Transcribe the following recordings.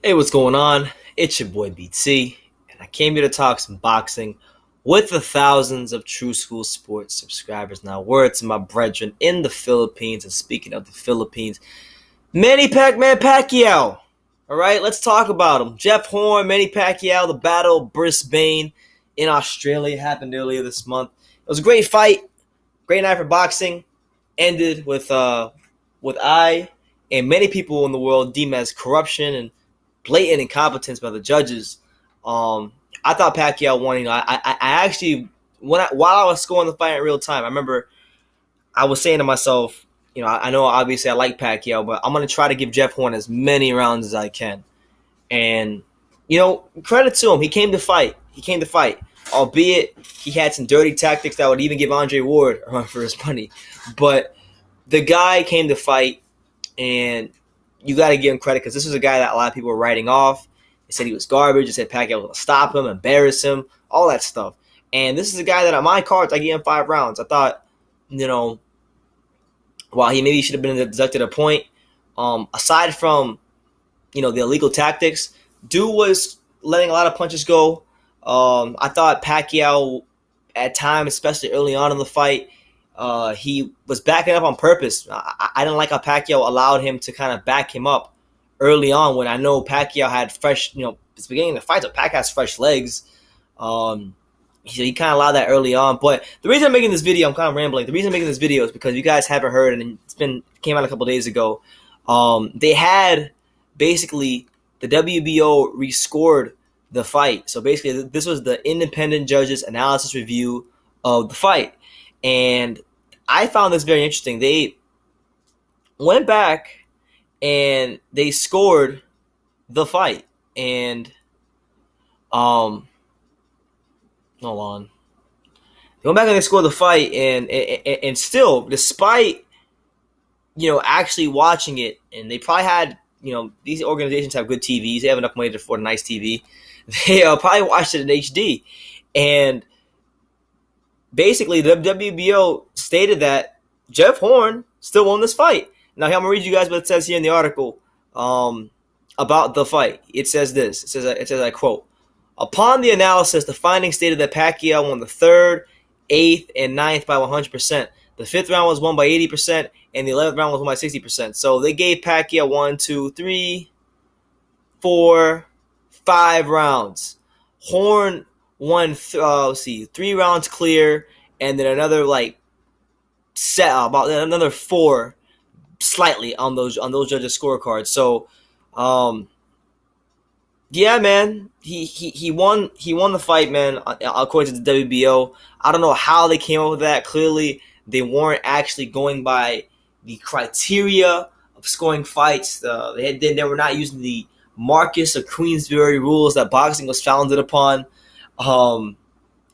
Hey, what's going on? It's your boy BT, and I came here to talk some boxing with the thousands of True School Sports subscribers. Now, word to my brethren in the Philippines, and speaking of the Philippines, Manny Pacquiao. All right, let's talk about him. Jeff Horn, Manny Pacquiao, the Battle of Brisbane in Australia happened earlier this month. It was a great fight, great night for boxing. Ended with I and many people in the world deem as corruption and blatant incompetence by the judges. I thought Pacquiao won. I actually while I was scoring the fight in real time, I remember I was saying to myself, I know obviously I like Pacquiao, but I'm gonna try to give Jeff Horn as many rounds as I can. And credit to him, he came to fight. Albeit he had some dirty tactics that would even give Andre Ward a run for his money. But the guy came to fight, and you got to give him credit because this was a guy that a lot of people were writing off. They said he was garbage. They said Pacquiao was going to stop him, embarrass him, all that stuff. And this is a guy that on my cards, I gave him 5 rounds. I thought, while he maybe should have been deducted a point, aside from, the illegal tactics, dude was letting a lot of punches go. I thought Pacquiao, at times, especially early on in the fight, he was backing up on purpose. I didn't like how Pacquiao allowed him to kind of back him up early on when I know Pacquiao had fresh, it's the beginning of the fight, so Pacquiao has fresh legs. He kind of allowed that early on. But the reason I'm making this video, I'm kind of rambling. The reason I'm making this video is because you guys haven't heard, and came out a couple days ago. They had basically the WBO rescored the fight. So basically, this was the independent judges' analysis review of the fight. And I found this very interesting. They went back and they scored the fight. And hold on. They went back and they scored the fight, and still, despite actually watching it, and they probably had these organizations have good TVs. They have enough money to afford a nice TV. They probably watched it in HD, and basically, the WBO stated that Jeff Horn still won this fight. Now, I'm going to read you guys what it says here in the article about the fight. It says this. It says, I quote, upon the analysis, the findings stated that Pacquiao won the 3rd, 8th, and 9th by 100%. The 5th round was won by 80%, and the 11th round was won by 60%. So they gave Pacquiao 1, 2, 3, 4, 5 rounds. Horn won, 3 rounds clear, and then another about another 4 slightly on those judges' scorecards. So, yeah, man, he won the fight, man. According to the WBO, I don't know how they came up with that. Clearly, they weren't actually going by the criteria of scoring fights. They were not using the Marcus of Queensberry rules that boxing was founded upon,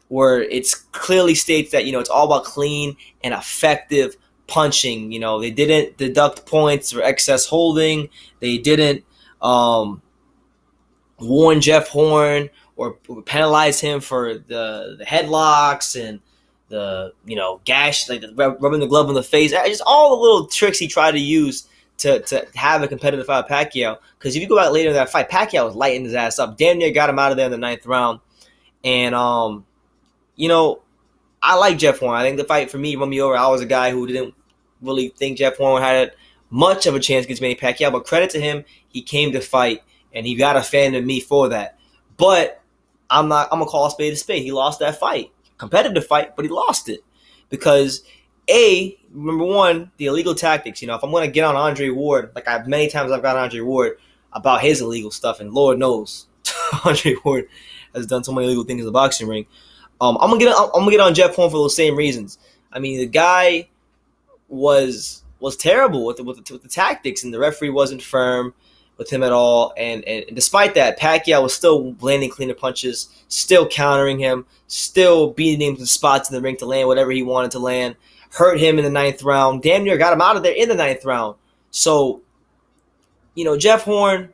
where it clearly states that it's all about clean and effective punching. They didn't deduct points for excess holding. They didn't warn Jeff Horn or penalize him for the headlocks and the gash, like rubbing the glove in the face. Just all the little tricks he tried to use to have a competitive fight with Pacquiao. Because if you go back later in that fight, Pacquiao was lighting his ass up. Damn near got him out of there in the 9th round. And I like Jeff Horn. I think the fight for me won me over. I was a guy who didn't really think Jeff Horn had much of a chance against Manny Pacquiao, but credit to him, he came to fight, and he got a fan of me for that. But I'm gonna call a spade a spade. He lost that fight, competitive fight, but he lost it because number one, the illegal tactics. If I'm gonna get on Andre Ward, like many times I've got on Andre Ward about his illegal stuff, and Lord knows Andre Ward has done so many illegal things in the boxing ring. I'm gonna get on Jeff Horn for those same reasons. I mean, the guy was terrible with the tactics, and the referee wasn't firm with him at all. And despite that, Pacquiao was still landing cleaner punches, still countering him, still beating him to spots in the ring to land whatever he wanted to land. Hurt him in the 9th round. Damn near got him out of there in the 9th round. So, Jeff Horn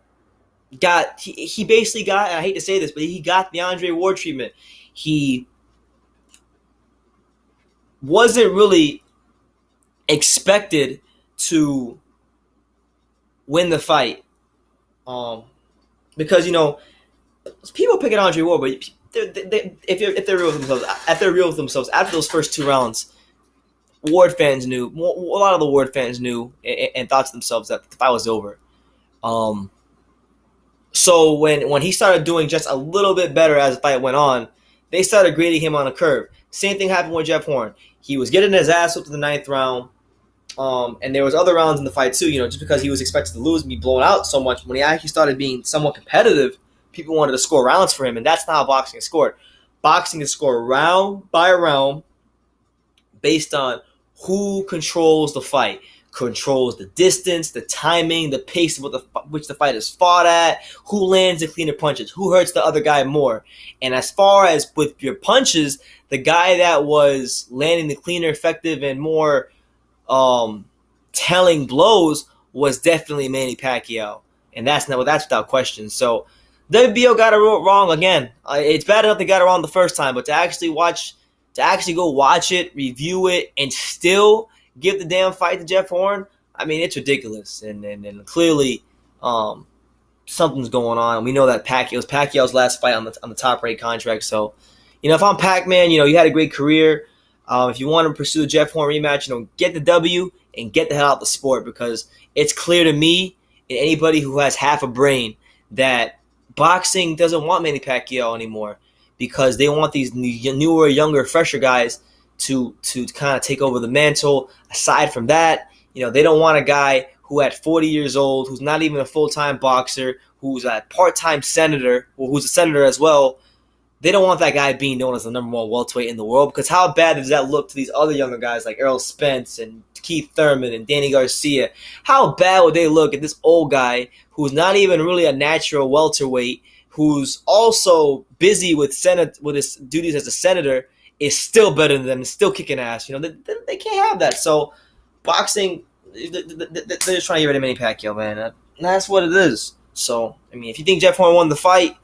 he basically got, and I hate to say this, but he got the Andre Ward treatment. He wasn't really expected to win the fight. because people picking Andre Ward, but if they're real with themselves, after those first 2 rounds, Ward fans knew. A lot of the Ward fans knew and thought to themselves that the fight was over. So when he started doing just a little bit better as the fight went on, they started grading him on a curve. Same thing happened with Jeff Horn. He was getting his ass up to the 9th round, and there was other rounds in the fight too. Just because he was expected to lose and be blown out so much, when he actually started being somewhat competitive, people wanted to score rounds for him, and that's not how boxing is scored. Boxing is scored round by round based on who controls the fight, controls the distance, the timing, the pace of which the fight is fought at, who lands the cleaner punches, who hurts the other guy more. And as far as with your punches, the guy that was landing the cleaner, effective, and more telling blows was definitely Manny Pacquiao. And that's without question. So WBO got it wrong again. It's bad enough they got it wrong the first time, but to actually go watch it, review it, and still give the damn fight to Jeff Horn, I mean, it's ridiculous. And clearly something's going on. We know that Pacquiao's last fight on the top rate contract. So, if I'm Pac-Man, you had a great career. If you want to pursue the Jeff Horn rematch, get the W and get the hell out of the sport, because it's clear to me and anybody who has half a brain that boxing doesn't want Manny Pacquiao anymore, because they want these newer, younger, fresher guys to kind of take over the mantle. Aside from that, they don't want a guy who at 40 years old, who's not even a full-time boxer, who's a part-time senator, or who's a senator as well. They don't want that guy being known as the number one welterweight in the world, because how bad does that look to these other younger guys like Errol Spence and Keith Thurman and Danny Garcia? How bad would they look at this old guy who's not even really a natural welterweight, who's also busy with his duties as a senator, is still better than them, is still kicking ass? They can't have that. So boxing, they're just trying to get rid of Manny Pacquiao, man. And that's what it is. So, I mean, if you think Jeff Horn won the fight,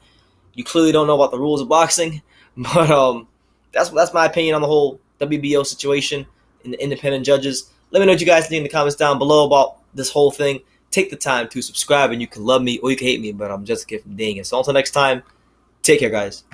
you clearly don't know about the rules of boxing. But that's my opinion on the whole WBO situation and the independent judges. Let me know what you guys think in the comments down below about this whole thing. Take the time to subscribe, and you can love me or you can hate me, but I'm just a kid from Dang It. So until next time, take care, guys.